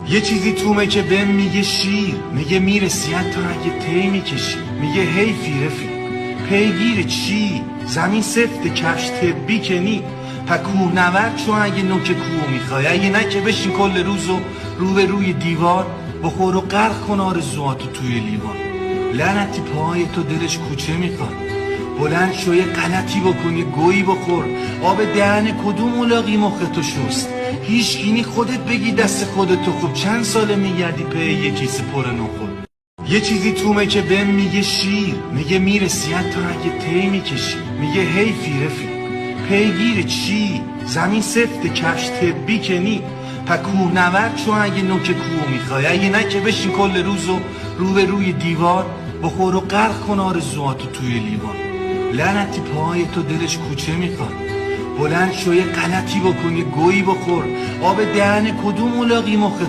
یه چیزی تومه که بهم میگه شیر، میگه میرسی حتی اگه تی میکشی، میگه حیفی رفیق پیگیر چی؟ زمین سفت کفش طبی کنی کوه نورد چون اگه نوک کوه میخوای، اگه نه که بشین کل روزو رو به روی دیوار بخور و غرق کن آرزوهاتو توی لیوان. لعنتی پاهای تو دلش کوچه میخواد، بلند شو یه غلطی بکنی گویی بخور. آب دهن کدوم ملاقی مختو شست؟ هیچگینی خودت بگی دست خودتو خوب. چند ساله میگردی پی یه کیسه پر نخود. یه چیزی تومه که بهم میگه شیر، میگه میرسی حتی اگه تی میکشی، میگه حیفی رفیق پیگیر چی؟ زمین سفت کفش طبی کنی کوه نورد چون اگه نوک کوه میخوای، اگه نه که بشین کل روزو رو به روی دیوار بخور و غرق کن آرزوهاتو توی لیوان. لعنتی پاهای تو دلش کوچه میخواد، بلند شو یه غلطی بکنی گویی بخور. آب دهن کدوم ملاقی مختو